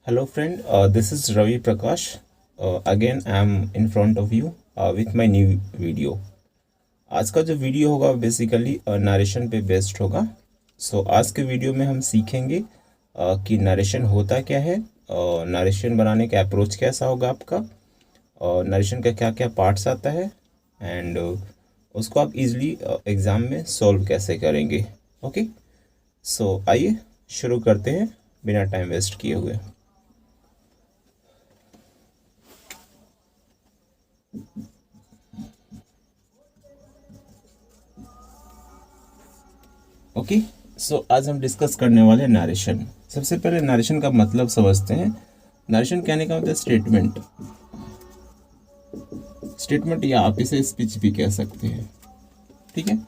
Hello friend, this is Ravi Prakash. Again I am in front of you with my new video. आज का जो video होगा basically narration पे based होगा. आज के वीडियो में हम सीखेंगे कि नरेशन होता क्या है, नरेशन बनाने का अप्रोच कैसा होगा आपका, और नरेशन का क्या क्या पार्ट्स आता है एंड उसको आप इजीली एग्ज़ाम में सॉल्व कैसे करेंगे. ओके, आइए शुरू करते हैं बिना टाइम वेस्ट किए हुए. ओके, आज हम डिस्कस करने वाले हैं नरेशन. सबसे पहले नरेशन का मतलब समझते हैं. नरेशन कहने का मतलब स्टेटमेंट या आप इसे स्पीच भी कह सकते हैं. ठीक है,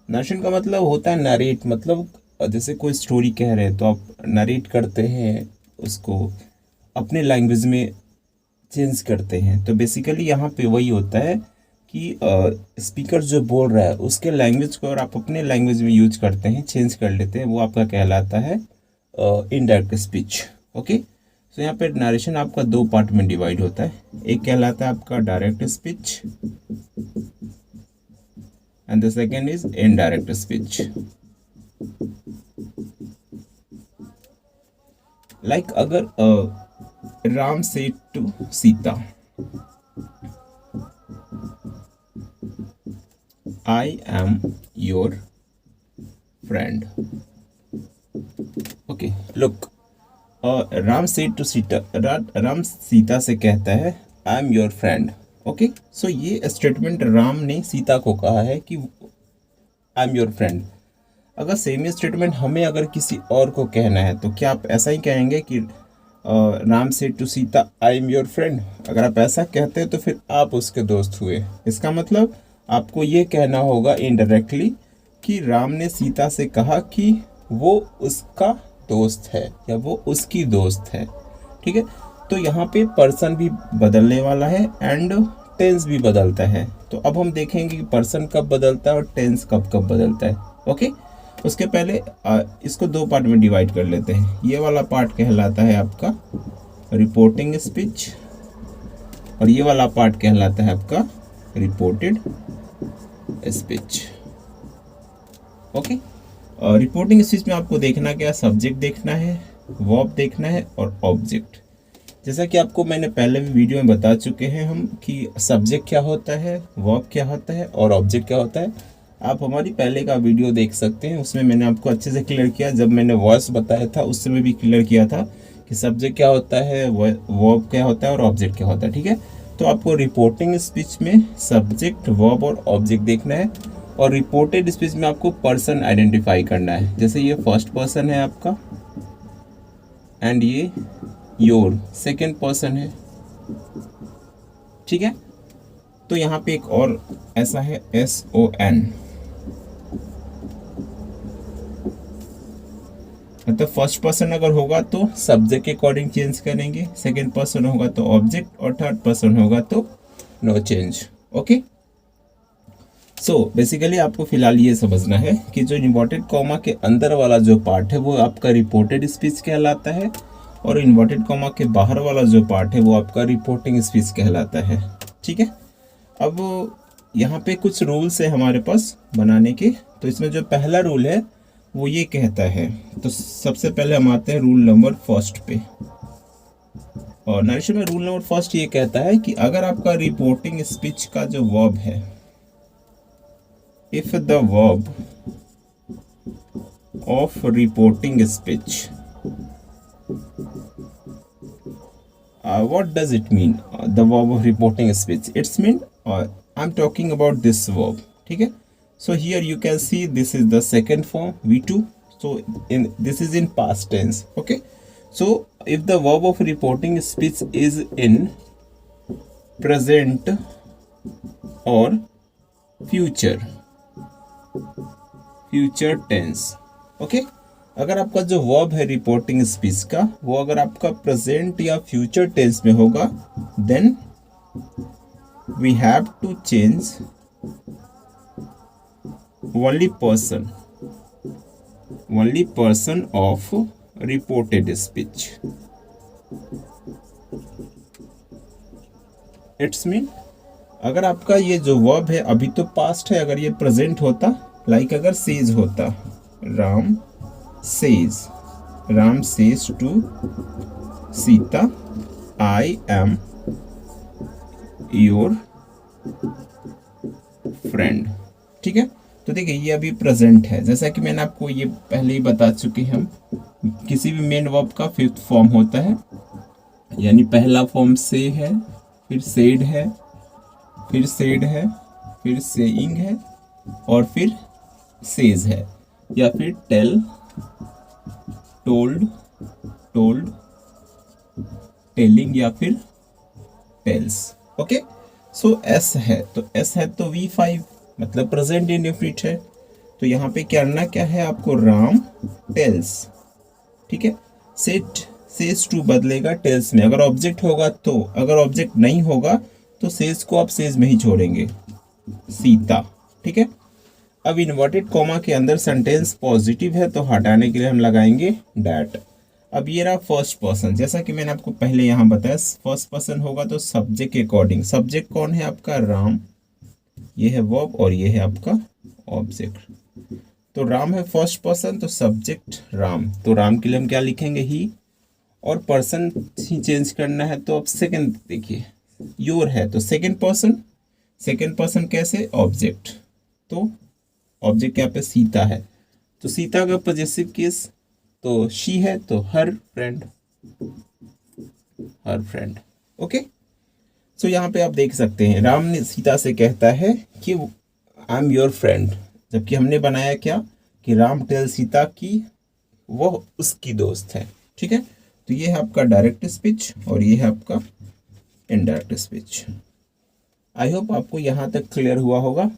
नरेशन का मतलब होता है नरेट, मतलब जैसे कोई स्टोरी कह रहे हैं तो आप नरेट करते हैं, उसको अपने लैंग्वेज में चेंज करते हैं. तो बेसिकली यहाँ पे वही होता है कि स्पीकर जो बोल रहा है उसके लैंग्वेज को और आप अपने लैंग्वेज में यूज करते हैं, चेंज कर लेते हैं, वो आपका कहलाता है इनडायरेक्ट स्पीच. ओके, यहाँ पे नरेशन आपका दो पार्ट में डिवाइड होता है. एक कहलाता है आपका direct speech and the second is indirect speech. Like अगर Ram said to Sita, I am your friend. Okay, look. Ram said to Sita, Ram Sita से कहता है I am your friend. Okay, ये स्टेटमेंट राम ने सीता को कहा है कि I am your friend. अगर सेम स्टेटमेंट हमें अगर किसी और को कहना है तो क्या आप ऐसा ही कहेंगे कि Ram said to Sita I am your friend? अगर आप ऐसा कहते हैं तो फिर आप उसके दोस्त हुए. इसका मतलब आपको ये कहना होगा इनडायरेक्टली कि राम ने सीता से कहा कि वो उसका दोस्त है या वो उसकी दोस्त है. ठीक है, तो यहाँ पे पर्सन भी बदलने वाला है एंड टेंस भी बदलता है. तो अब हम देखेंगे कि पर्सन कब बदलता है और टेंस कब कब बदलता है. ओके, उसके पहले इसको दो पार्ट में डिवाइड कर लेते हैं. ये वाला पार्ट कहलाता है आपका रिपोर्टिंग स्पीच और ये वाला पार्ट कहलाता है आपका reported speech. Okay, reporting speech में आपको देखना क्या, सब्जेक्ट देखना है, वर्ब देखना है और ऑब्जेक्ट. जैसा कि आपको मैंने पहले भी वीडियो में बता चुके हैं हम कि सब्जेक्ट क्या होता है, वर्ब क्या होता है और ऑब्जेक्ट क्या होता है. आप हमारी पहले का वीडियो देख सकते हैं, उसमें मैंने आपको अच्छे से क्लियर किया. जब मैंने वॉइस बताया था उस समय भी क्लियर किया था कि सब्जेक्ट क्या होता है, वर्ब क्या होता है और ऑब्जेक्ट क्या होता है. ठीक है, तो आपको रिपोर्टिंग स्पीच में सब्जेक्ट, वर्ब और ऑब्जेक्ट देखना है और रिपोर्टेड स्पीच में आपको पर्सन आइडेंटिफाई करना है. जैसे ये फर्स्ट पर्सन है आपका एंड ये योर सेकेंड पर्सन है. ठीक है, तो यहाँ पे एक और ऐसा है SON, मतलब फर्स्ट पर्सन अगर होगा तो सब्जेक्ट के अकॉर्डिंग चेंज करेंगे, सेकेंड पर्सन होगा तो ऑब्जेक्ट और थर्ड पर्सन होगा तो नो चेंज. ओके, बेसिकली आपको फिलहाल ये समझना है कि जो इन्वर्टेड कॉमा के अंदर वाला जो पार्ट है वो आपका रिपोर्टेड स्पीच कहलाता है और इन्वर्टेड कॉमा के बाहर वाला जो पार्ट है वो आपका रिपोर्टिंग स्पीच कहलाता है. ठीक है, अब यहाँ पे कुछ रूल्स है हमारे पास बनाने के. तो इसमें जो पहला रूल है वो ये कहता है, तो सबसे पहले हम आते हैं रूल नंबर फर्स्ट पे. और नरेशन में रूल नंबर फर्स्ट ये कहता है कि अगर आपका रिपोर्टिंग स्पीच का जो वर्ब है, if the verb of reporting speech, what does it mean, the verb of reporting speech? It's mean I'm talking about this verb. ठीक है, so here you can see this is the second form V2, so this is in past tense. Okay, so if the verb of reporting speech is in present or future tense. Okay, अगर आपका जो verb है reporting speech का वो अगर आपका present या future tense में होगा then we have to change only person of reported speech. It's mean अगर आपका ये जो वर्ब है अभी तो पास्ट है, अगर ये प्रेजेंट होता लाइक अगर सेज होता, Ram says, Ram says to Sita I am your friend. ठीक है, तो देखिए ये अभी प्रेजेंट है, जैसा कि मैंने आपको ये पहले ही बता चुके हैं, हम किसी भी मेन वर्ब का फिफ्थ फॉर्म होता है, यानी पहला फॉर्म से है, फिर सेड है, फिर सेड है, फिर सेइंग है, और फिर सेज है, या फिर टेल, टोल्ड, टोल्ड, टेलिंग, या फिर टेल्स। ओके, सो एस है, तो एस है तो V5 मतलब प्रेजेंट इंडेफिनिट है, तो यहाँ पे करना क्या है आपको, राम टेल्स। ठीक है, सेट सेज टू बदलेगा टेल्स में, अगर ऑब्जेक्ट होगा तो, अगर ऑब्जेक्ट नहीं होगा तो सेज को आप सेज में ही छोड़ेंगे, सीता। ठीक है, अब इन्वर्टेड कॉमा के अंदर सेंटेंस पॉजिटिव है तो हटाने के लिए हम लगाएंगे डैट। अब ये रहा फर्स्ट पर्सन, जैसा कि मैंने आपको पहले यहाँ बताया, फर्स्ट पर्सन होगा तो सब्जेक्ट के अकॉर्डिंग, सब्जेक्ट कौन है आपका, राम, ये है वर्ब और ये है आपका ऑब्जेक्ट। तो राम है फर्स्ट पर्सन तो सब्जेक्ट राम, तो राम के लिए हम क्या लिखेंगे, ही, और पर्सन ही चेंज करना है तो अब सेकंड देखिए, योर है तो सेकंड पर्सन, सेकंड पर्सन कैसे, ऑब्जेक्ट, तो ऑब्जेक्ट यहाँ पे सीता है, तो सीता का पॉजेसिव केस तो शी है तो her friend, her friend. Okay, so यहाँ पे आप देख सकते हैं राम ने सीता से कहता है कि आई एम योर फ्रेंड, जबकि हमने बनाया क्या कि राम टेल सीता की वो उसकी दोस्त है। ठीक है, तो ये है आपका डायरेक्ट स्पीच और ये है आपका इनडायरेक्ट स्पीच। आई होप आपको यहाँ तक क्लियर हुआ होगा।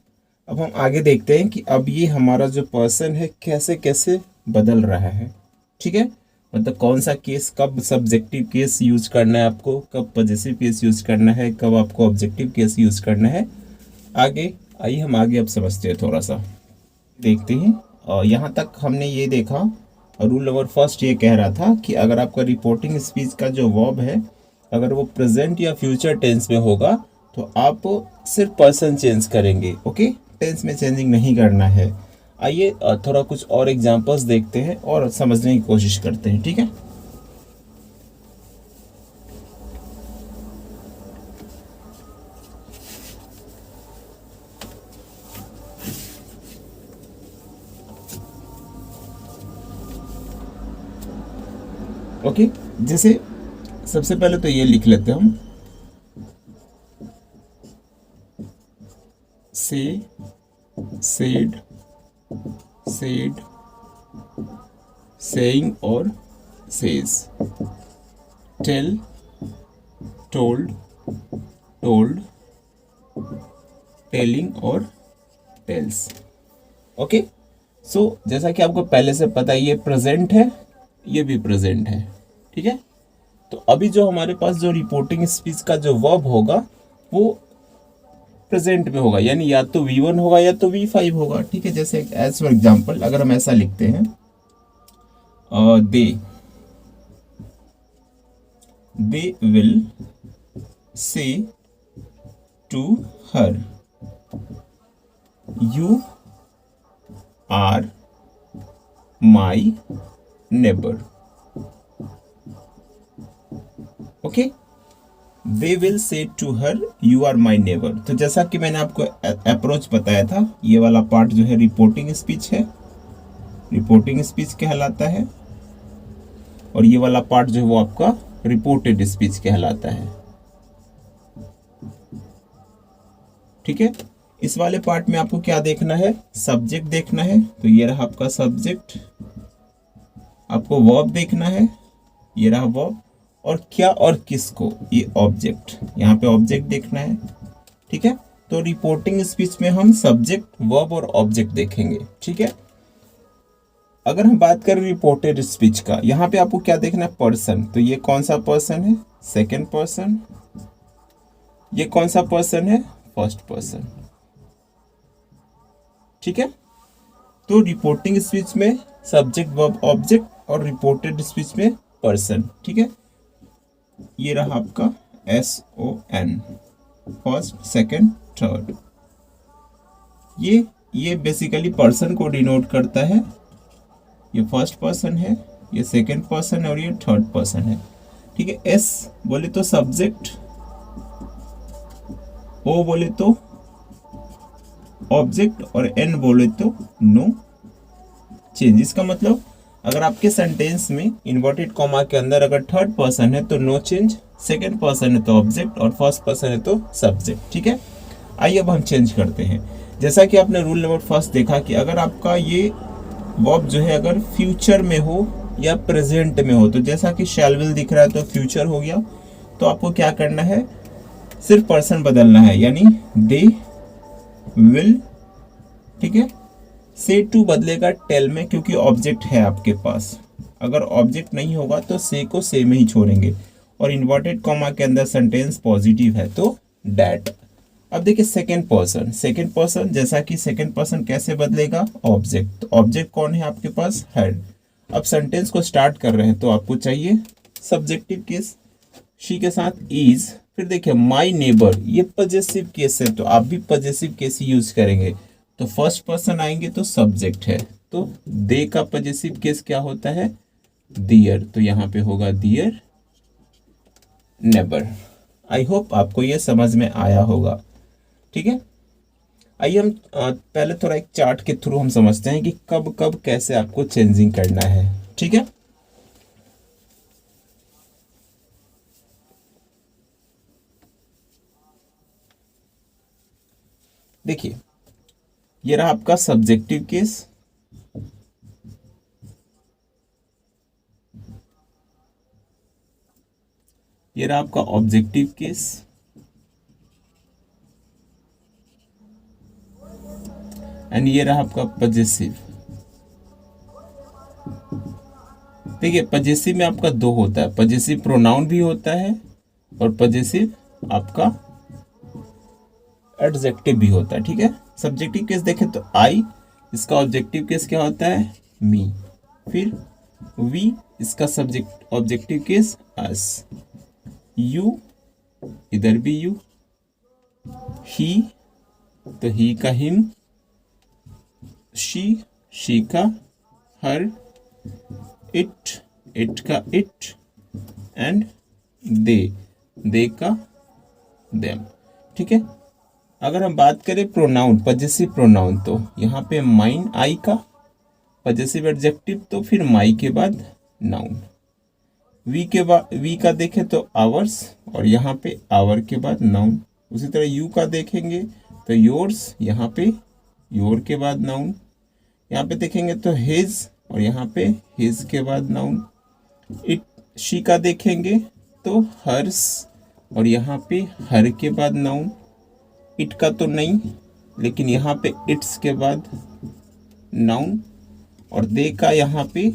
अब हम आगे देखते हैं कि अब ये हमारा जो पर्सन है कैसे कैसे बदल रहा है। ठीक है, मतलब कौन सा केस, कब सब्जेक्टिव केस यूज करना है आपको, कब पॉजेसिव केस यूज करना है, कब आपको ऑब्जेक्टिव केस यूज करना है। आगे आइए हम आगे अब समझते हैं, थोड़ा सा देखते हैं। और यहाँ तक हमने ये देखा, और रूल नंबर फर्स्ट ये कह रहा था कि अगर आपका रिपोर्टिंग स्पीच का जो वर्ब है अगर वो प्रेजेंट या फ्यूचर टेंस में होगा तो आप सिर्फ पर्सन चेंज करेंगे। ओके, टेंस में चेंजिंग नहीं करना है। आइए थोड़ा कुछ और एग्जांपल्स देखते हैं और समझने की कोशिश करते हैं। ठीक है, ओके, जैसे सबसे पहले तो ये लिख लेते हैं हम, से, सेड, सेड, सेइंग और says, tell, told, told, telling और टेल्स। ओके, सो जैसा कि आपको पहले से पता है ये प्रेजेंट है, ये भी प्रेजेंट है। ठीक है, तो अभी जो हमारे पास जो रिपोर्टिंग स्पीच का जो वर्ब होगा वो प्रेजेंट में होगा, यानी या तो V1 होगा या तो V5 होगा। ठीक है, जैसे एज फॉर एग्जांपल अगर हम ऐसा लिखते हैं, they will say to her, you are my neighbour. Okay, they will say to her you are my neighbour. तो जैसा कि मैंने आपको अप्रोच बताया था, ये वाला पार्ट जो है रिपोर्टिंग स्पीच है, रिपोर्टिंग स्पीच कहलाता है, और ये वाला पार्ट जो है वो आपका रिपोर्टेड स्पीच कहलाता है। ठीक है, इस वाले पार्ट में आपको क्या देखना है, सब्जेक्ट देखना है, तो ये रहा आपका सब्जेक्ट, आपको वर्ब देखना है, ये रहा वर्ब, और क्या और किसको, ये ऑब्जेक्ट, यहाँ पे ऑब्जेक्ट देखना है। ठीक है, तो रिपोर्टिंग स्पीच में हम सब्जेक्ट, वर्ब और ऑब्जेक्ट देखेंगे। ठीक है, अगर हम बात करें रिपोर्टेड स्पीच का, यहाँ पे आपको क्या देखना है, पर्सन, तो ये कौन सा पर्सन है, सेकेंड पर्सन, ये कौन सा पर्सन है, फर्स्ट पर्सन। ठीक है, तो रिपोर्टिंग स्पीच में सब्जेक्ट, वर्ब, ऑब्जेक्ट, और रिपोर्टेड स्पीच में पर्सन। ठीक है, ये रहा आपका SON, फर्स्ट, सेकंड, थर्ड। ये बेसिकली पर्सन को डिनोट करता है। ये फर्स्ट पर्सन है, ये सेकंड पर्सन है और ये थर्ड पर्सन है। ठीक है। S बोले तो सब्जेक्ट, O बोले तो ऑब्जेक्ट और N बोले तो नो चेंज। इसका मतलब अगर आपके सेंटेंस में इन्वर्टेड कॉमा के अंदर अगर थर्ड पर्सन है तो नो चेंज, सेकंड पर्सन है तो ऑब्जेक्ट और फर्स्ट पर्सन है तो सब्जेक्ट। ठीक है। आइए अब हम चेंज करते हैं। जैसा कि आपने रूल नंबर फर्स्ट देखा कि अगर आपका ये वर्ब जो है अगर फ्यूचर में हो या प्रेजेंट में हो, तो जैसा कि शैल विल दिख रहा है तो फ्यूचर हो गया, तो आपको क्या करना है, सिर्फ पर्सन बदलना है, यानी दे विल। ठीक है। से टू बदलेगा टेल में, क्योंकि ऑब्जेक्ट है आपके पास। अगर ऑब्जेक्ट नहीं होगा तो से को से में ही छोड़ेंगे। और इन्वर्टेड कॉमा के अंदर सेंटेंस पॉजिटिव है तो डैट। अब देखिए सेकंड पर्सन, जैसा कि सेकंड पर्सन कैसे बदलेगा, ऑब्जेक्ट। तो ऑब्जेक्ट कौन है आपके पास, हेड। अब सेंटेंस को स्टार्ट कर रहे हैं तो आपको चाहिए सब्जेक्टिव केस, शी के साथ इज। फिर देखिए माई नेबर, ये पजेसिव केस है तो आप भी पजेसिव केस ही यूज करेंगे। तो फर्स्ट पर्सन आएंगे तो सब्जेक्ट है, तो दे का पजेसिव केस क्या होता है, दियर। तो यहाँ पे होगा दियर नेबर। आई होप आपको ये समझ में आया होगा। ठीक है। आइए हम पहले थोड़ा एक चार्ट के थ्रू हम समझते हैं कि कब कब कैसे आपको चेंजिंग करना है। ठीक है। देखिए ये रहा आपका सब्जेक्टिव केस, ये रहा आपका ऑब्जेक्टिव केस, एंड ये रहा आपका पजेसिव। देखिए पजेसिव में आपका दो होता है, पजेसिव प्रोनाउन भी होता है और पजेसिव आपका एडजेक्टिव भी होता है। ठीक है। सब्जेक्टिव केस देखें तो आई, इसका ऑब्जेक्टिव केस क्या होता है, मी। फिर वी, इसका subject objective case us. You, इधर भी यू। ही, तो ही का हिम। शी का हर। इट का इट। एंड दे का देम। ठीक है। अगर हम बात करें प्रोनाउन, पजेसिव प्रोनाउन, तो यहाँ पे माइन आई का पजेसिव एडजेक्टिव, तो फिर माई के बाद नाउन। वी का देखें तो आवर्स, और यहाँ पे आवर के बाद नाउन। उसी तरह यू का देखेंगे तो योर्स, यहाँ पे योर के बाद नाउन। यहाँ पे देखेंगे तो हिज, और यहाँ पे हिज के बाद नाउन। शी का देखेंगे तो हर्स, और यहाँ पे हर के बाद नाउन। इट का तो नहीं, लेकिन यहाँ पे इट्स के बाद नाउन। और दे का यहाँ पे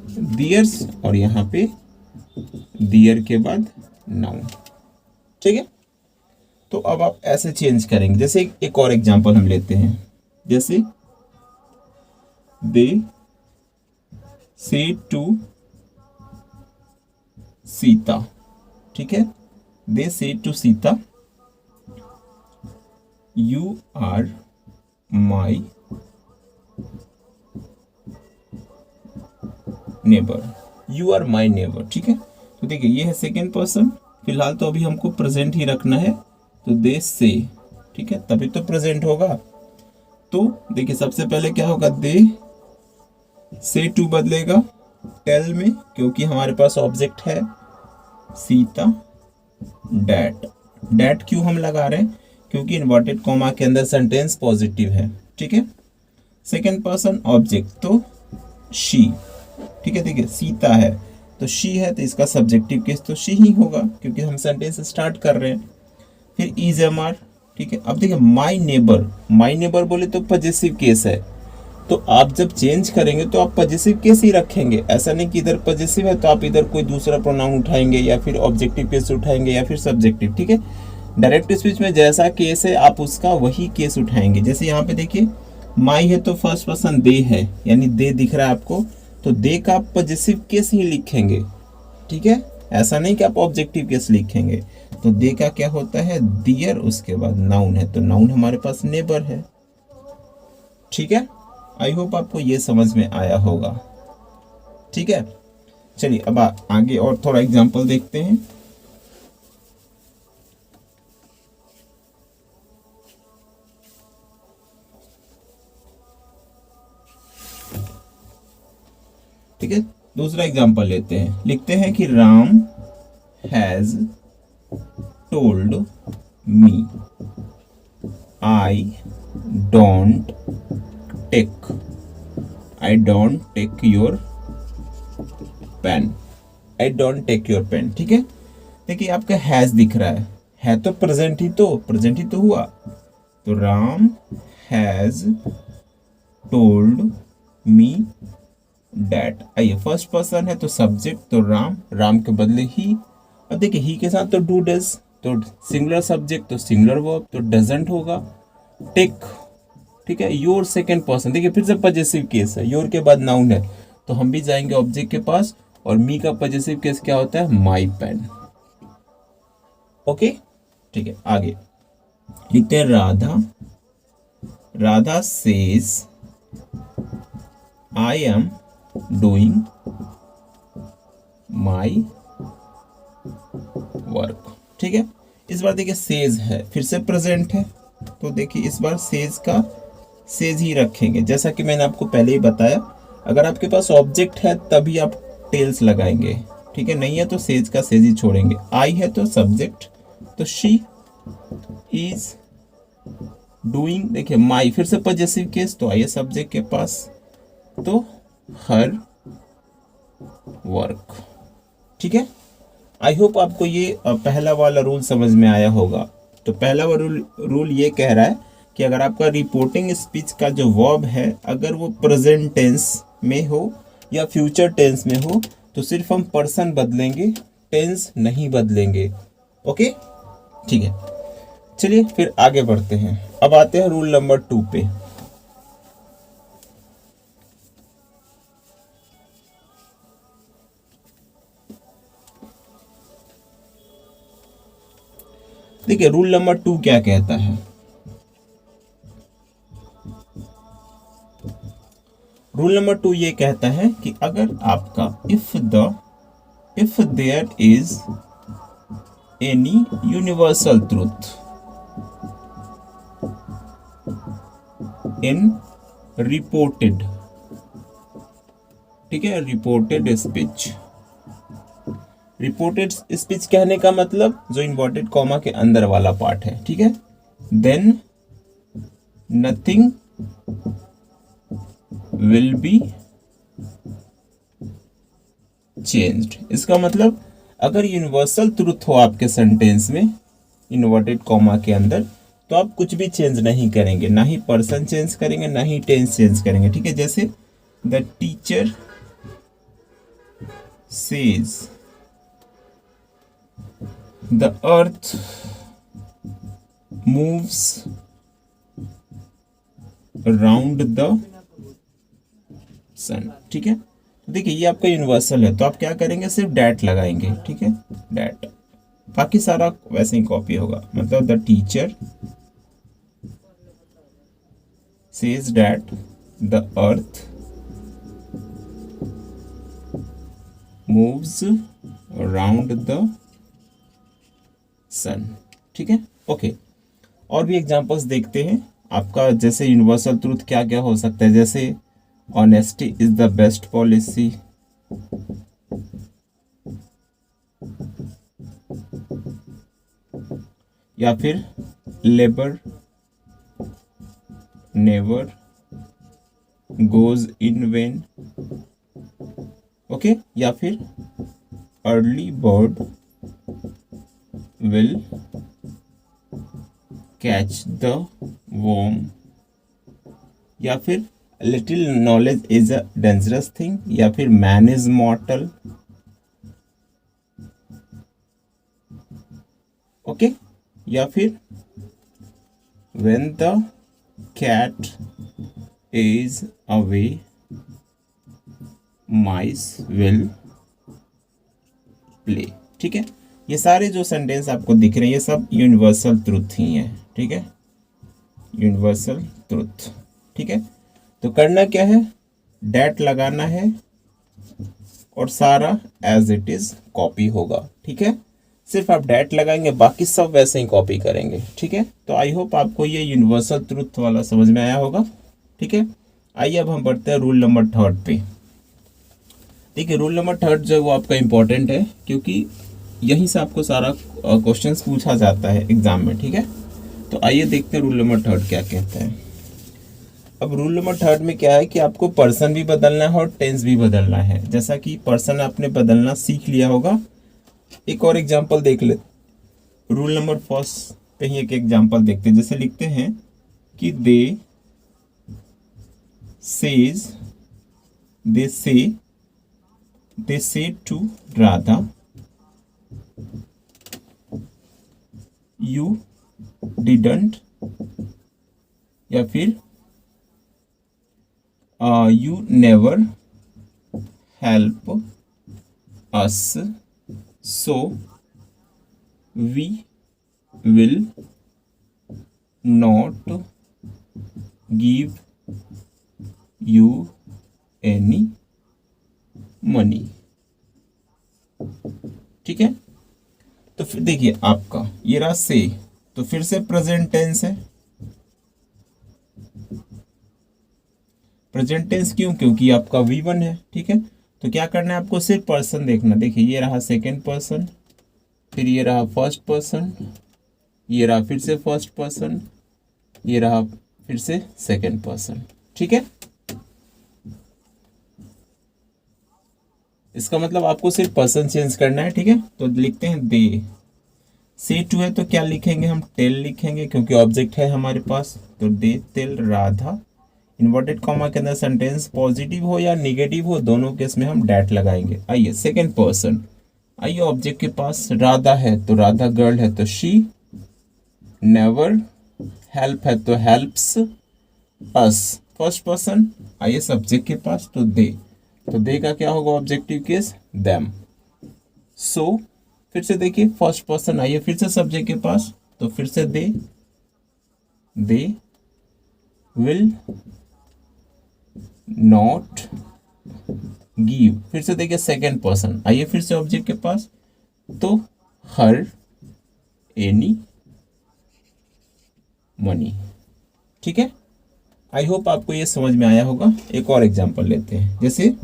दियर्स, और यहाँ पे दियर के बाद नाउन। ठीक है। तो अब आप ऐसे चेंज करेंगे। जैसे एक और एग्जांपल हम लेते हैं, जैसे दे से टू सीता। ठीक है। They say to Sita, you are my neighbour. You are my neighbour. ठीक है। तो देखिए ये है सेकेंड पर्सन, फिलहाल तो अभी हमको प्रेजेंट ही रखना है, तो दे से। ठीक है। तभी तो प्रेजेंट होगा। तो देखिए सबसे पहले क्या होगा, दे से टू बदलेगा टेल में, क्योंकि हमारे पास ऑब्जेक्ट है सीता। डैट क्यों हम लगा रहे हैं, क्योंकि इन्वर्टेड कॉमा के अंदर सेंटेंस पॉजिटिव है। ठीक है। सेकेंड पर्सन ऑब्जेक्ट तो शी। ठीक है। देखिए सीता है तो शी है, तो इसका सब्जेक्टिव केस तो शी ही होगा, क्योंकि हम सेंटेंस स्टार्ट कर रहे हैं। फिर इज एम आर। ठीक है। अब देखिए माई नेबर बोले तो पजेसिव केस है, तो आप जब चेंज करेंगे तो आप पजेसिव केस ही रखेंगे। ऐसा नहीं कि इधर पजेसिव है तो आप इधर कोई दूसरा प्रोनाउन उठाएंगे, या फिर ऑब्जेक्टिव केस उठाएंगे, या फिर सब्जेक्टिव। ठीक है। डायरेक्ट स्पीच में जैसा केस है आप उसका वही केस उठाएंगे। जैसे यहाँ पे देखिए माई है तो फर्स्ट पर्सन दे है, यानी दे दिख रहा है आपको, तो दे का पजेसिव केस ही लिखेंगे। ठीक है। ऐसा नहीं कि आप ऑब्जेक्टिव केस लिखेंगे। तो दे का क्या होता है, दियर, उसके बाद नाउन है, तो नाउन हमारे पास नेबर है। ठीक है, आई होप आपको ये समझ में आया होगा। ठीक है, चलिए अब आगे और थोड़ा एग्जांपल देखते हैं। ठीक है, दूसरा एग्जांपल लेते हैं। लिखते हैं कि Ram has told me I don't take your pen. I don't take your pen. ठीक है, देखिए आपका हैज दिख रहा है तो प्रेजेंट ही तो हुआ। तो Ram has told me that. आइए, फर्स्ट पर्सन है तो सब्जेक्ट, तो राम के बदले ही। अब देखिए ही के साथ तो डू डज, तो सिंगुलर सब्जेक्ट तो सिंगुलर वर्ब, तो डजंट होगा। टेक, ठीक है। योर सेकेंड पर्सन, देखिए फिर से पजेसिव केस है, योर के बाद नाउन है तो हम भी जाएंगे ऑब्जेक्ट के पास। और मी का पजेसिव केस क्या होता है, माई पेन। ओके, ठीक है। आगे लिखते हैं Radha says I am doing my work. ठीक है, इस बार देखिए सेज है, फिर से प्रेजेंट है, तो देखिए इस बार सेज ही रखेंगे। जैसा कि मैंने आपको पहले ही बताया, अगर आपके पास ऑब्जेक्ट है तभी आप टेल्स लगाएंगे। ठीक है, नहीं है तो सेज का सेज ही छोड़ेंगे। आई है तो सब्जेक्ट, तो शी इज डूइंग, देखिए माई फिर से पजेसिव केस, तो आइए सब्जेक्ट के पास, तो हर वर्क। ठीक है, आई होप आपको ये पहला वाला रूल समझ में आया होगा। तो पहला वाला रूल ये कह रहा है कि अगर आपका रिपोर्टिंग स्पीच का जो वर्ब है अगर वो प्रेजेंट टेंस में हो या फ्यूचर टेंस में हो तो सिर्फ हम पर्सन बदलेंगे, टेंस नहीं बदलेंगे। ओके, ठीक है। चलिए फिर आगे बढ़ते हैं। अब आते हैं रूल नंबर 2 पे। देखिए रूल नंबर 2 क्या कहता है। रूल नंबर 2 ये कहता है कि अगर आपका if there is any universal truth in reported, ठीक है, रिपोर्टेड स्पीच। रिपोर्टेड स्पीच कहने का मतलब जो इन्वर्टेड कॉमा के अंदर वाला पार्ट है, ठीक है। Then nothing will be changed. इसका मतलब अगर यूनिवर्सल ट्रूथ हो आपके सेंटेंस में इन्वर्टेड कॉमा के अंदर तो आप कुछ भी चेंज नहीं करेंगे, ना ही पर्सन चेंज करेंगे ना ही टेंस चेंज करेंगे। ठीक है, जैसे the teacher says the earth moves around the sun. ठीक है, देखिए ये आपका यूनिवर्सल है तो आप क्या करेंगे, सिर्फ डैट लगाएंगे। ठीक है, डैट, बाकी सारा वैसे ही कॉपी होगा। मतलब the teacher says that the earth moves around the sun। ठीक है, ओके। और भी एग्जांपल्स देखते हैं आपका। जैसे यूनिवर्सल ट्रूथ क्या क्या हो सकता है, जैसे honesty is the best policy, या फिर labour never goes in when. Okay, या फिर early bird will catch the worm, या फिर little knowledge is a dangerous thing, या फिर मैन इज मॉर्टल। ओके, या फिर when the cat is away mice will play। ठीक है, ये सारे जो सेंटेंस आपको दिख रहे हैं ये सब यूनिवर्सल ट्रुथ ही हैं। ठीक है, यूनिवर्सल ट्रुथ। ठीक है, तो करना क्या है, डैट लगाना है और सारा एज इट इज कॉपी होगा। ठीक है, सिर्फ आप डैट लगाएंगे, बाकी सब वैसे ही कॉपी करेंगे। ठीक है, तो आई होप आपको ये यूनिवर्सल ट्रुथ वाला समझ में आया होगा। ठीक है, आइए अब हम बढ़ते हैं रूल नंबर 3 पे। देखिए, रूल नंबर 3 जो है वो आपका इम्पोर्टेंट है, क्योंकि यहीं से आपको सारा क्वेश्चंस पूछा जाता है एग्जाम में। ठीक है, तो आइए देखते हैं रूल नंबर 3 क्या कहता है। अब रूल नंबर 3 में क्या है कि आपको पर्सन भी बदलना है और टेंस भी बदलना है। जैसा कि पर्सन आपने बदलना सीख लिया होगा, एक और एग्जांपल देख ले। रूल नंबर 1 पे ही एक एग्जांपल देखते हैं। जैसे लिखते हैं कि दे say to Radha, you didn't, या फिर you never help us, so we will not give you any money। ठीक है, तो फिर देखिए आपका ये रहा से, तो फिर से प्रेजेंट टेंस है। प्रेजेंट टेंस क्यों, क्योंकि आपका V1 है। ठीक है, तो क्या करना है आपको, सिर्फ पर्सन देखना। देखिए, ये रहा सेकंड पर्सन, फिर ये रहा फर्स्ट पर्सन, ये रहा फिर से फर्स्ट पर्सन, ये रहा फिर से सेकंड पर्सन। ठीक है, इसका मतलब आपको सिर्फ पर्सन चेंज करना है। ठीक है, तो लिखते हैं दे। से टू है तो क्या लिखेंगे हम, टेल लिखेंगे, क्योंकि ऑब्जेक्ट है हमारे पास। तो they tell Radha, inverted comma के अंदर सेंटेंस पॉजिटिव हो या नेगेटिव हो, दोनों केस में हम डैट लगाएंगे। आइए सेकंड पर्सन, आइए ऑब्जेक्ट के पास राधा है तो राधा गर्ल है तो शी, नेवर हेल्प है तो हेल्प्स अस। फर्स्ट पर्सन, आइए सब्जेक्ट के पास तो दे, तो दे का क्या होगा ऑब्जेक्टिव केस, देम। सो फिर से देखिए फर्स्ट पर्सन, आइए फिर से सब्जेक्ट के पास, तो फिर से दे विल नॉट गिव। फिर से देखिए सेकेंड पर्सन, आइए फिर से ऑब्जेक्ट के पास, तो हर एनी मनी। ठीक है, आई होप आपको ये समझ में आया होगा। एक और एग्जांपल लेते हैं। जैसे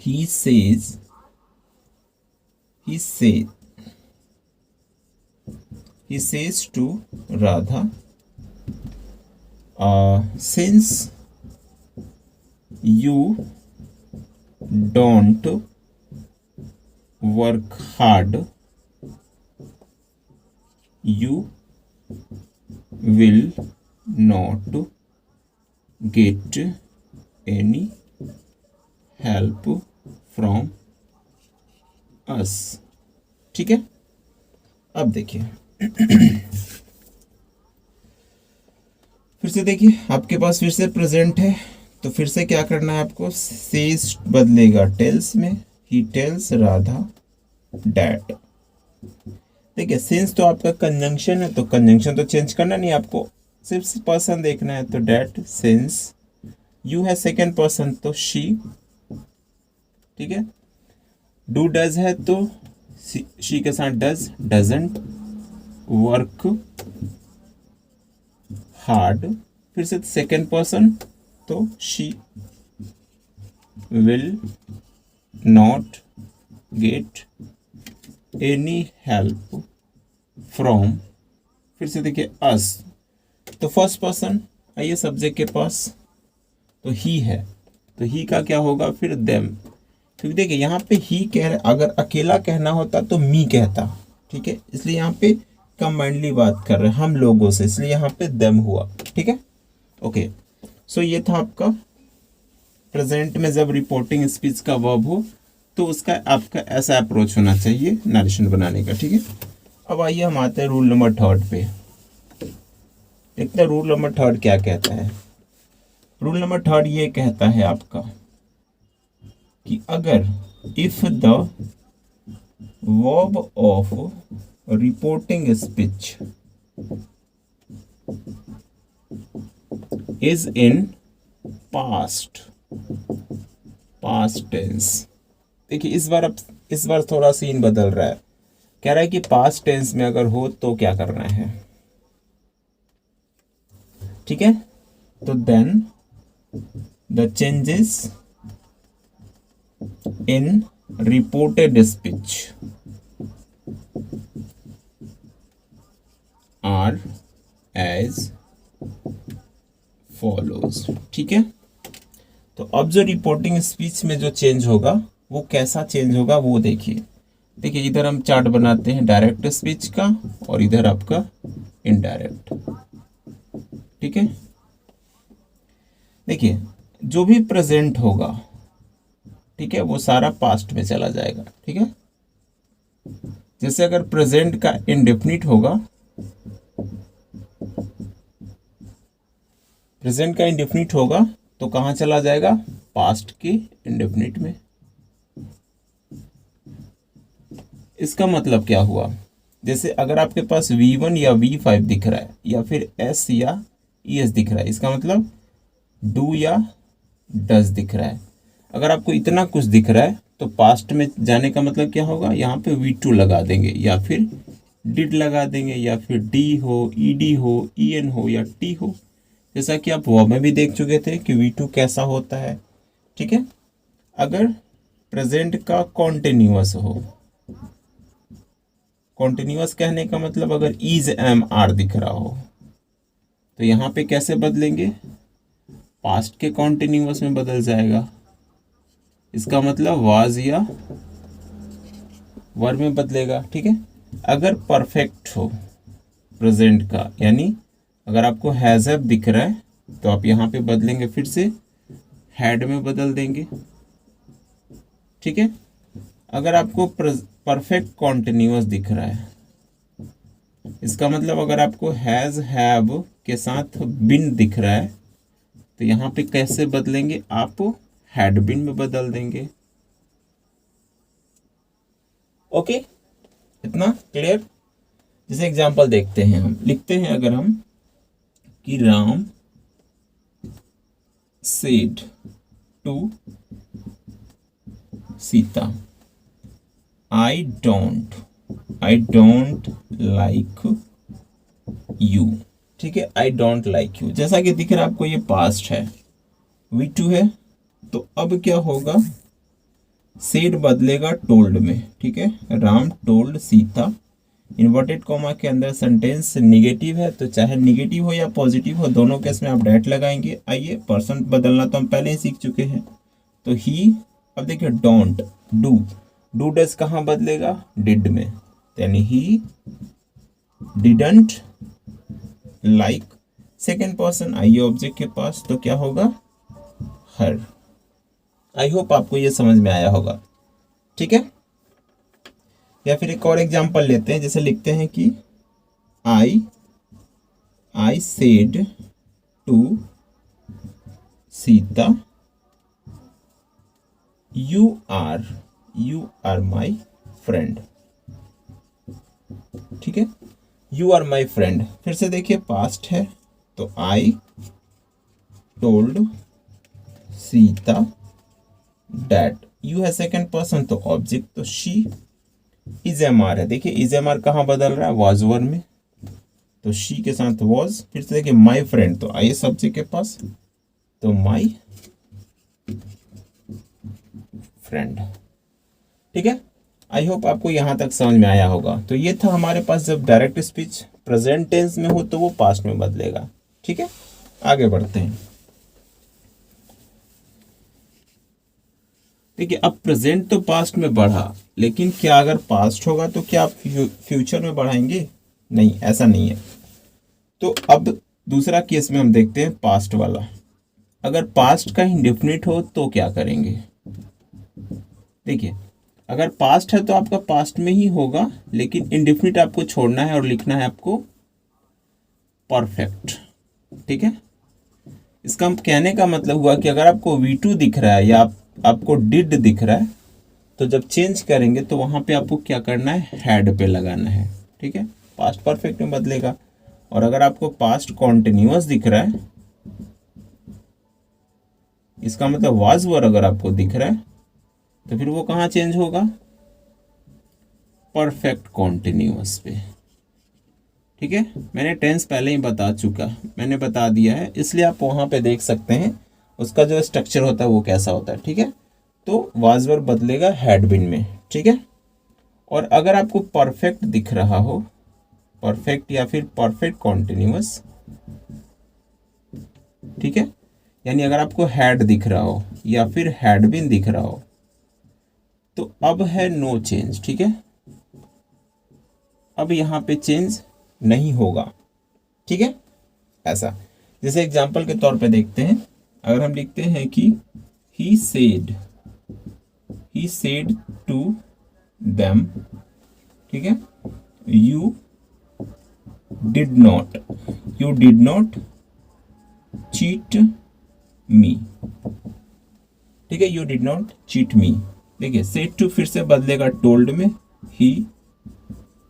he says to Radha, since you don't work hard, you will not get any help from us। ठीक है, अब देखिए फिर से देखिए आपके पास फिर से प्रेजेंट है, तो फिर से क्या करना है आपको, सेज बदलेगा टेल्स में, ही टेल्स राधा डैट। देखिए सिंस तो आपका कंजंक्शन है, तो कंजंक्शन तो चेंज करना नहीं आपको, सिर्फ पर्सन देखना है। तो डैट सिंस, यू है सेकेंड पर्सन तो शी। ठीक है, डू डज है तो शी के साथ डज, डजंट वर्क हार्ड। फिर से सेकेंड पर्सन तो she will not get any help from. फिर से देखिए अस, तो फर्स्ट पर्सन, आइए सब्जेक्ट के पास, तो ही है, तो ही का क्या होगा फिर देम। क्योंकि देखिए यहाँ पे ही कह रहे, अगर अकेला कहना होता तो मी कहता। ठीक है, इसलिए यहाँ पे कंबाइंडली बात कर रहे हैं हम लोगों से, इसलिए यहाँ पे देम हुआ। ठीक है, ओके। सो ये था आपका प्रेजेंट में जब रिपोर्टिंग स्पीच का वर्ब हो तो उसका आपका ऐसा अप्रोच होना चाहिए नरेशन बनाने का। ठीक है, अब आइए हम आते हैं रूल नंबर 3 पे। देखते हैं रूल नंबर 3 क्या कहता है। रूल नंबर 3 ये कहता है आपका कि अगर if the verb of reporting speech is in past tense. देखिए इस बार थोड़ा सीन बदल रहा है। कह रहा है कि पास्ट टेंस में अगर हो तो क्या करना है, ठीक है। तो then the changes in reported speech are as follows, ठीक है। तो अब जो रिपोर्टिंग स्पीच में जो चेंज होगा वो कैसा चेंज होगा वो देखिए। देखिए इधर हम चार्ट बनाते हैं डायरेक्ट स्पीच का और इधर आपका इनडायरेक्ट, ठीक है। देखिए जो भी प्रेजेंट होगा, ठीक है, वो सारा पास्ट में चला जाएगा, ठीक है। जैसे अगर प्रेजेंट का इंडेफिनिट होगा, प्रेजेंट का इंडेफिनिट होगा तो कहाँ चला जाएगा, पास्ट के इंडेफिनिट में। इसका मतलब क्या हुआ, जैसे अगर आपके पास V1 या V5 दिख रहा है या फिर S या ES दिख रहा है, इसका मतलब डू या डज दिख रहा है। अगर आपको इतना कुछ दिख रहा है तो पास्ट में जाने का मतलब क्या होगा, यहाँ पे V2 लगा देंगे या फिर डिड लगा देंगे या फिर डी हो, ईडी हो, EN हो या टी हो। जैसा कि आप वो में भी देख चुके थे कि V2 कैसा होता है, ठीक है। अगर प्रेजेंट का कॉन्टिन्यूअस हो, कॉन्टिन्यूअस कहने का मतलब अगर इज एम आर दिख रहा हो तो यहाँ पे कैसे बदलेंगे, पास्ट के कॉन्टिन्यूअस में बदल जाएगा। इसका मतलब वाज या वर में बदलेगा, ठीक है। अगर परफेक्ट हो प्रेजेंट का, यानी अगर आपको हैज हैव दिख रहा है तो आप यहाँ पे बदलेंगे, फिर से हैड में बदल देंगे, ठीक है। अगर आपको परफेक्ट कॉन्टिन्यूअस दिख रहा है, इसका मतलब अगर आपको हैज हैव के साथ बिन दिख रहा है तो यहाँ पे कैसे बदलेंगे, आप हैड बिन में बदल देंगे। ओके, इतना क्लियर। जैसे एग्जांपल देखते हैं, हम लिखते हैं अगर हम कि Ram said to Sita I don't like you, ठीक है। आई डोंट लाइक यू जैसा कि दिख रहा है आपको, ये पास्ट है, V2 है। तो अब क्या होगा, सेड बदलेगा टोल्ड में, ठीक है। Ram told Sita, inverted comma के अंदर सेंटेंस निगेटिव है तो चाहे निगेटिव हो या पॉजिटिव हो दोनों केस में आप डायरेक्ट लगाएंगे। आइए, पर्सन बदलना तो हम पहले ही सीख चुके हैं, तो ही। अब देखिए डोंट, डू डज कहाँ बदलेगा, डिड में, यानी he didn't like. Second person आइए ऑब्जेक्ट के पास, तो क्या होगा, हर। आई होप आपको ये समझ में आया होगा, ठीक है। या फिर एक और एग्जांपल लेते हैं, जैसे लिखते हैं कि I said to Sita you are my friend, ठीक है। यू आर माई फ्रेंड, फिर से देखिए पास्ट है तो I told Sita that, you है सेकेंड पर्सन तो ऑब्जेक्ट, तो शी। इज एम आर है, देखिए इज एम आर कहाँ बदल रहा है, वाज वर में, तो शी के साथ वाज। फिर से देखिए माई फ्रेंड, तो आइए सब्जेक्ट के पास, तो माई फ्रेंड, ठीक है। आई होप आपको यहां तक समझ में आया होगा। तो ये था हमारे पास, जब डायरेक्ट स्पीच प्रेजेंट टेंस में हो तो वो पास्ट में बदलेगा, ठीक है। आगे बढ़ते हैं। देखिए अब प्रेजेंट तो पास्ट में बढ़ा, लेकिन क्या अगर पास्ट होगा तो क्या आप फ्यूचर में बढ़ाएंगे, नहीं, ऐसा नहीं है। तो अब दूसरा केस में हम देखते हैं पास्ट वाला। अगर पास्ट का इंडेफिनिट हो तो क्या करेंगे, देखिए अगर पास्ट है तो आपका पास्ट में ही होगा, लेकिन इंडेफिनिट आपको छोड़ना है और लिखना है आपको परफेक्ट, ठीक है। इसका कहने का मतलब हुआ कि अगर आपको V2 दिख रहा है या आपको डिड दिख रहा है तो जब चेंज करेंगे तो वहाँ पे आपको क्या करना है, हैड पे लगाना है, ठीक है, पास्ट परफेक्ट में बदलेगा। और अगर आपको पास्ट कॉन्टिन्यूअस दिख रहा है, इसका मतलब वाज वर अगर आपको दिख रहा है, तो फिर वो कहाँ चेंज होगा, परफेक्ट कॉन्टिन्यूअस पे, ठीक है। मैंने टेंस पहले ही मैंने बता दिया है, इसलिए आप वहाँ पे देख सकते हैं उसका जो स्ट्रक्चर होता है वो कैसा होता है, ठीक है। तो वाज वर बदलेगा हैड बीन में, ठीक है। और अगर आपको परफेक्ट दिख रहा हो, परफेक्ट या फिर परफेक्ट कॉन्टिन्यूअस, ठीक है, यानी अगर आपको हैड दिख रहा हो या फिर हैड बीन दिख रहा हो, तो अब है नो चेंज, ठीक है, अब यहाँ पे चेंज नहीं होगा, ठीक है। ऐसा, जैसे एग्जाम्पल के तौर पे देखते हैं, अगर हम लिखते हैं कि ही सेड टू देम, ठीक है, यू डिड नॉट चीट मी, ठीक है, यू डिड नॉट चीट मी। देखिए सेड टू फिर से बदलेगा टोल्ड में, ही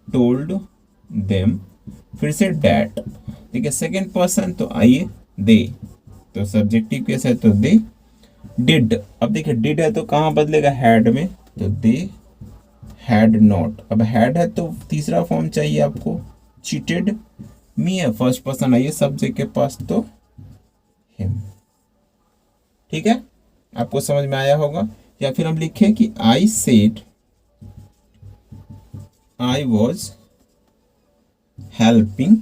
टोल्ड देम, फिर से डैट, ठीक है, सेकेंड पर्सन तो आइए दे, तो सब्जेक्टिव केस है तो दे डिड। अब देखिए डिड है तो कहाँ बदलेगा, हैड में, तो दे हैड नॉट। अब हैड है तो तीसरा फॉर्म चाहिए आपको, चीटेड मी है, फर्स्ट पर्सन आइए सब्जेक्ट के पास तो हिम, ठीक है, आपको समझ में आया होगा। या फिर हम लिखें कि I said I was helping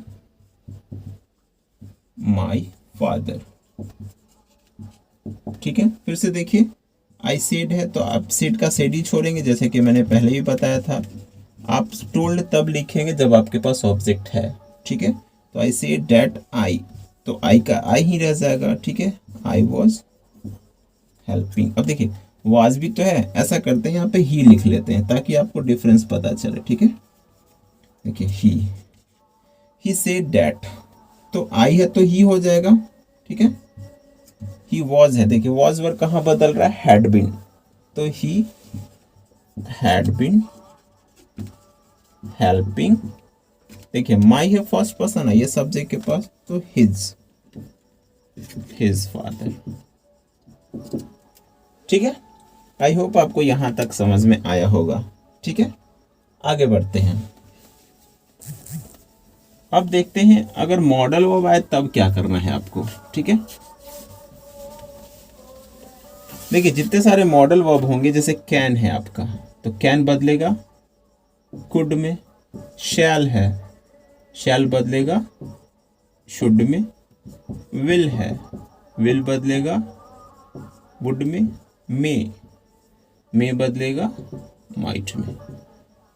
my father, ठीक है। फिर से देखिए आई सेड है तो आप सेड का सेड ही छोड़ेंगे, जैसे कि मैंने पहले भी बताया था। आप टोल्ड तब लिखेंगे जब आपके पास ऑब्जेक्ट है, ठीक है। तो आई सेड दैट आई, तो आई का आई ही रह जाएगा, ठीक है, आई वॉज हेल्पिंग। अब देखिए वाज भी तो है, ऐसा करते हैं यहाँ पे ही लिख लेते हैं ताकि आपको डिफरेंस पता चले, ठीक है। देखिए ही सेड दैट, तो आई है तो ही हो जाएगा, ठीक है। ही वॉज है, देखिए वॉज वर कहाँ बदल रहा है, हैड बीन, तो ही हैड बीन हेल्पिंग, देखिए माई है फर्स्ट पर्सन है ये सब्जेक्ट के पास, तो हिज फादर, ठीक है। आई होप आपको यहां तक समझ में आया होगा, ठीक है। आगे बढ़ते हैं, अब देखते हैं अगर मॉडल वर्ब आए तब क्या करना है आपको, ठीक है। देखिए जितने सारे मॉडल वर्ब होंगे, जैसे कैन है आपका, तो कैन बदलेगा कुड में, शैल है, शैल बदलेगा शुड में, विल है, विल बदलेगा वुड में, मे बदलेगा माइट में,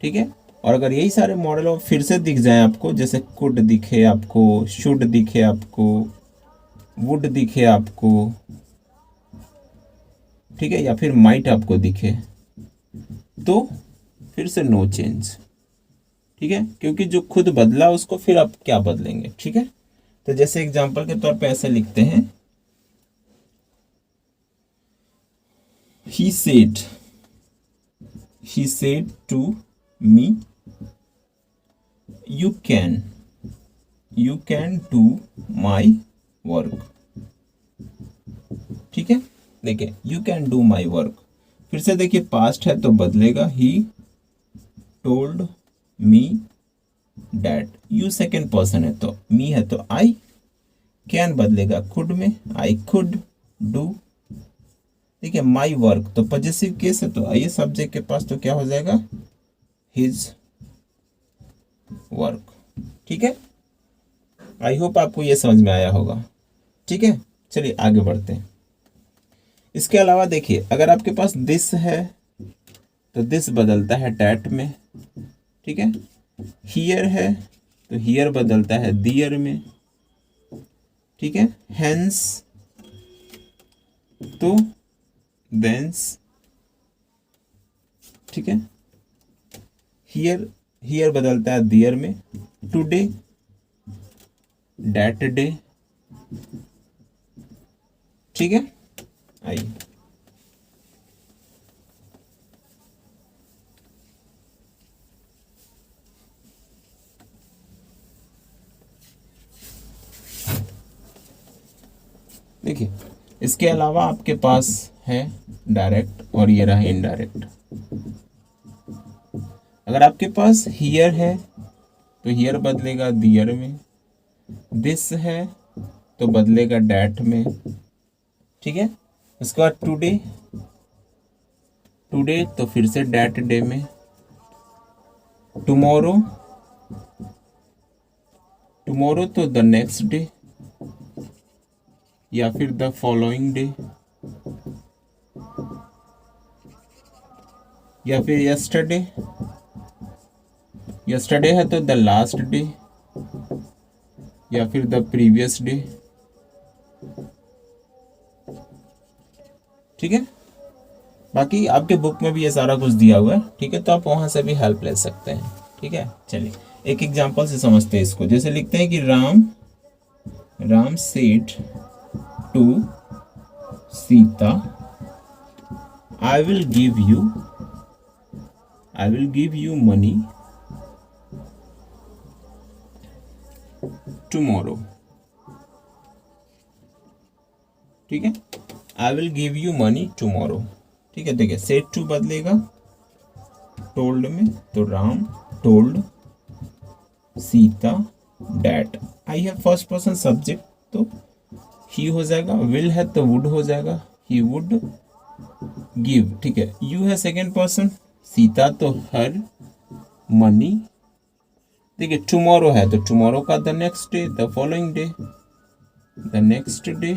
ठीक है। और अगर यही सारे मॉडल ऑफ फिर से दिख जाए आपको, जैसे कुड दिखे आपको, शुड दिखे आपको, वुड दिखे आपको, ठीक है, या फिर माइट आपको दिखे, तो फिर से नो चेंज, ठीक है, क्योंकि जो खुद बदला उसको फिर आप क्या बदलेंगे, ठीक है। तो जैसे एग्जांपल के तौर पे ऐसे लिखते हैं, he said to me you can do my work, ठीक है। देखिए you can do my work, फिर से देखिए पास्ट है तो बदलेगा he told me that, you second person है तो me है तो I, कैन बदलेगा could में, I could do, देखिए माई वर्क तो पॉजेसिव केस है तो आइए सब्जेक्ट के पास तो क्या हो जाएगा, हिज वर्क, ठीक है। आई होप आपको ये समझ में आया होगा, ठीक है। चलिए आगे बढ़ते हैं। इसके अलावा देखिए अगर आपके पास दिस है तो दिस बदलता है डैट में, ठीक है। हियर है तो हियर बदलता है दियर में, ठीक है। हेंस तो देंस, ठीक है। हियर बदलता है दियर में, टुडे डैट डे, ठीक है। आइए देखिए इसके अलावा आपके पास है डायरेक्ट और ये रहा इनडायरेक्ट। अगर आपके पास हियर है तो हियर बदलेगा दियर में, दिस है तो बदलेगा डैट में, ठीक है। उसके बाद टुडे, टुडे तो फिर से डैट डे में, टुमारो, टुमारो तो द नेक्स्ट डे या फिर द फॉलोइंग डे, या फिर यस्टरडे, यस्टरडे है तो द लास्ट डे या फिर द प्रीवियस डे, ठीक है। बाकी आपके बुक में भी ये सारा कुछ दिया हुआ है, ठीक है, तो आप वहां से भी हेल्प ले सकते हैं, ठीक है। चलिए एक एग्जांपल से समझते हैं इसको। जैसे लिखते हैं कि Ram said to Sita, I will give you money tomorrow, ठीक है। I will give you money tomorrow, ठीक है। देखिए सेड टू बदलेगा टोल्ड में, तो Ram told Sita that. I है फर्स्ट पर्सन सब्जेक्ट तो ही हो जाएगा, विल है तो वुड हो जाएगा, ही वुड गिव, ठीक है। यू है सेकेंड पर्सन, सीता तो हर, मनी, देखिए टुमारो है तो टुमारो का the next day, the following day, the next day,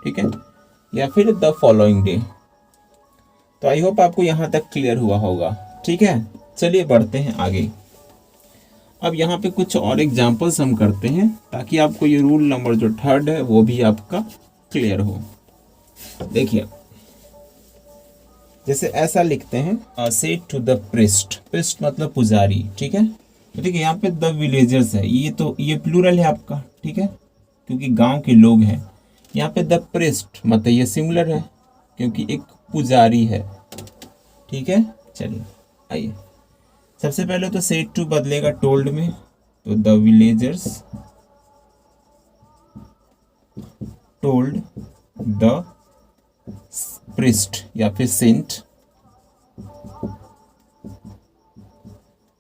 ठीक है, या फिर द फॉलोइंग डे। तो आई होप आपको यहां तक क्लियर हुआ होगा, ठीक है। चलिए बढ़ते हैं आगे। अब यहाँ पे कुछ और एग्जांपल्स हम करते हैं ताकि आपको ये रूल नंबर जो थर्ड है वो भी आपका क्लियर हो। देखिए जैसे ऐसा लिखते हैं, से टू द प्रिस्ट, प्रिस्ट मतलब पुजारी, ठीक है। तो देखिए यहाँ पे द विलेजर्स है, ये तो ये प्लूरल है आपका, ठीक है, क्योंकि गांव के लोग हैं। यहाँ पे द प्रिस्ट मतलब ये सिंगुलर है क्योंकि एक पुजारी है, ठीक है। चलिए आइए, सबसे पहले तो सेड टू बदलेगा टोल्ड में, तो the villagers told the priest या फिर सेंट।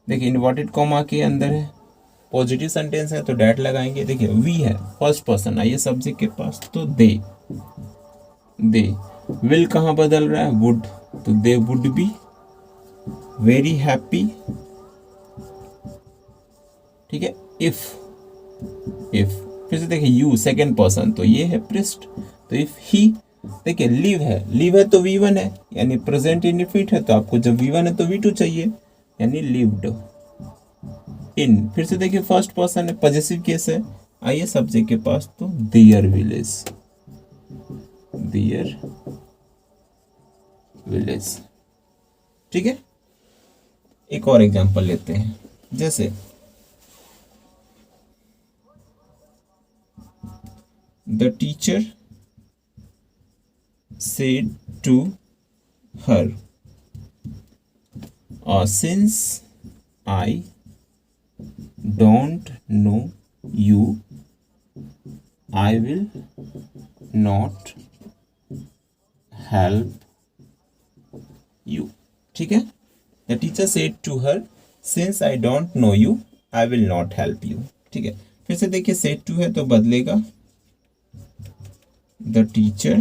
देखिए इन्वर्टेड कॉमा के अंदर है, पॉजिटिव सेंटेंस है तो डैट लगाएंगे। देखिए वी है फर्स्ट पर्सन, आइए सब्जेक्ट के पास, तो दे, विल कहाँ बदल रहा है, वुड, तो they would be very happy, ठीक है। इफ फिर से देखिए यू सेकेंड पर्सन तो ये है प्रिस्ट, तो इफ ही, देखिए लिव है तो V1 है यानी प्रेजेंट इंडिफिनिट है, तो आपको जब V1 है तो V2 चाहिए यानी लिव्ड इन। फिर से देखिए फर्स्ट पर्सन है, पॉजेसिव केस है, आइए सब्जेक्ट के पास, तो देयर विलेज, ठीक है। एक और एग्जांपल लेते हैं, जैसे the teacher said to her, since I don't know you, I will not help you, ठीक है। The teacher said to her, since I don't know you, I will not help you, ठीक है। फिर से देखिए said to है तो बदलेगा the teacher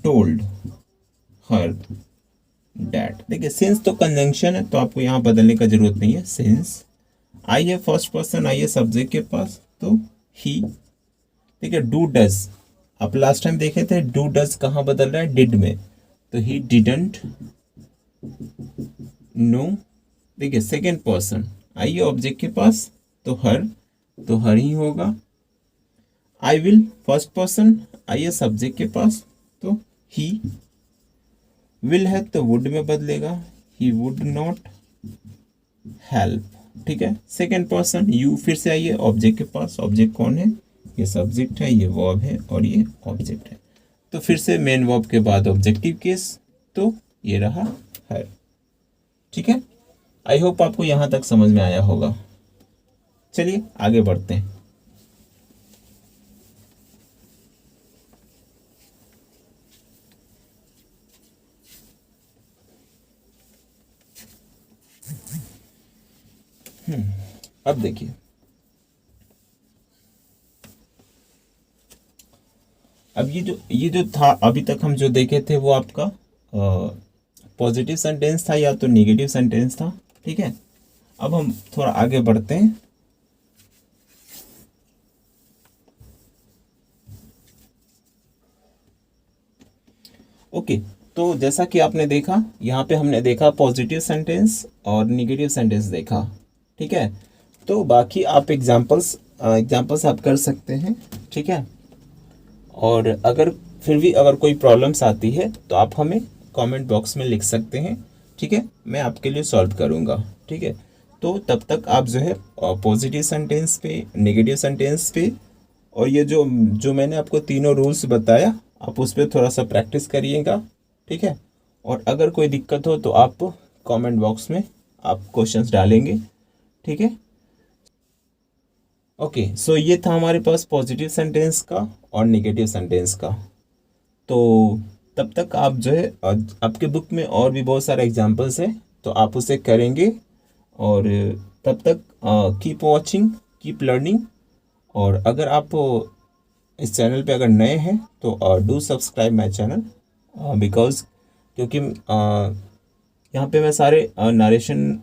told her that। देखिए सिंस तो कंजंक्शन है तो आपको यहाँ बदलने का जरूरत नहीं है, सिंस आई है फर्स्ट पर्सन, आई है सब्जेक्ट के पास, तो ही, ठीक है। डू डज, आप लास्ट टाइम देखे थे डू डज कहाँ बदल रहा है, डिड में, तो ही डिडंट नो, देखिए सेकेंड पर्सन, आई है ऑब्जेक्ट के पास, तो हर ही होगा। आई विल फर्स्ट पर्सन, आई है सब्जेक्ट के पास, तो ही, विल है तो वुड में बदलेगा, ही वुड नॉट हेल्प, ठीक है। सेकेंड पर्सन यू, फिर से आइए ऑब्जेक्ट के पास, ऑब्जेक्ट कौन है, ये सब्जेक्ट है, ये वर्ब है और ये ऑब्जेक्ट है, तो फिर से मेन वर्ब के बाद ऑब्जेक्टिव केस, तो ये रहा हर, ठीक है। आई होप आपको यहां तक समझ में आया होगा। चलिए आगे बढ़ते हैं। अब देखिए, अब ये जो था अभी तक हम जो देखे थे वो आपका पॉजिटिव सेंटेंस था या तो निगेटिव सेंटेंस था। ठीक है, अब हम थोड़ा आगे बढ़ते हैं। ओके, तो जैसा कि आपने देखा, यहाँ पे हमने देखा पॉजिटिव सेंटेंस और निगेटिव सेंटेंस देखा। ठीक है, तो बाकी आप एग्जांपल्स आप कर सकते हैं। ठीक है, और अगर फिर भी अगर कोई प्रॉब्लम्स आती है तो आप हमें कमेंट बॉक्स में लिख सकते हैं। ठीक है, मैं आपके लिए सॉल्व करूँगा। ठीक है, तो तब तक आप जो है पॉजिटिव सेंटेंस पे, नेगेटिव सेंटेंस पे, और ये जो जो मैंने आपको तीनों रूल्स बताया, आप उस पर थोड़ा सा प्रैक्टिस करिएगा। ठीक है, और अगर कोई दिक्कत हो तो आप कमेंट बॉक्स में आप क्वेश्चंस डालेंगे। ठीक है, ओके, सो ये था हमारे पास पॉजिटिव सेंटेंस का और नेगेटिव सेंटेंस का। तो तब तक आप जो है आपके बुक में और भी बहुत सारे एग्जांपल्स हैं, तो आप उसे करेंगे। और तब तक कीप वॉचिंग, कीप लर्निंग। और अगर आप इस चैनल पे अगर नए हैं तो do subscribe my channel, because क्योंकि यहाँ पे मैं सारे नरेशन,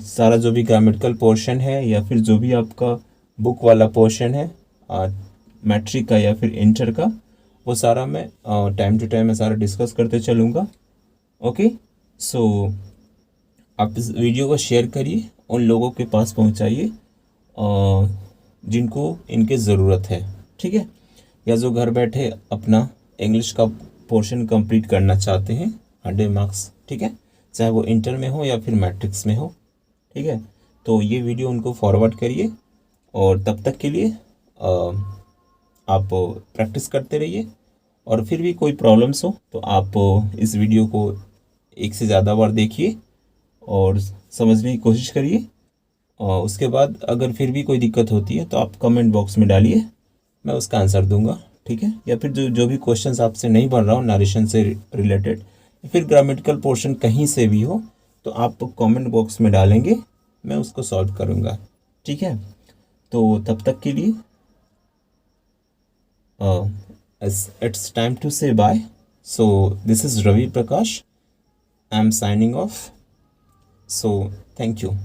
सारा जो भी ग्रामेटिकल पोर्शन है या फिर जो भी आपका बुक वाला पोर्शन है मैट्रिक का या फिर इंटर का, वो सारा मैं टाइम टू टाइम मैं सारा डिस्कस करते चलूँगा। ओके, सो आप इस वीडियो को शेयर करिए, उन लोगों के पास पहुंचाइए जिनको इनकी ज़रूरत है। ठीक है, या जो घर बैठे अपना इंग्लिश का पोर्शन कंप्लीट करना चाहते हैं 100 मार्क्स। ठीक है, चाहे वो इंटर में हो या फिर मैट्रिक्स में हो। ठीक है, तो ये वीडियो उनको फॉरवर्ड करिए, और तब तक के लिए आप प्रैक्टिस करते रहिए। और फिर भी कोई प्रॉब्लम्स हो तो आप इस वीडियो को एक से ज़्यादा बार देखिए और समझने की कोशिश करिए। और उसके बाद अगर फिर भी कोई दिक्कत होती है तो आप कमेंट बॉक्स में डालिए, मैं उसका आंसर दूंगा। ठीक है, या फिर जो जो भी क्वेश्चंस आपसे नहीं बन रहा हो नरेशन से रिलेटेड, या फिर ग्रामेटिकल पोर्शन कहीं से भी हो, तो आप कमेंट बॉक्स में डालेंगे, मैं उसको सॉल्व करूंगा। ठीक है, तो तब तक के लिए it's time to say bye. So this is Ravi Prakash. I'm signing off. So thank you.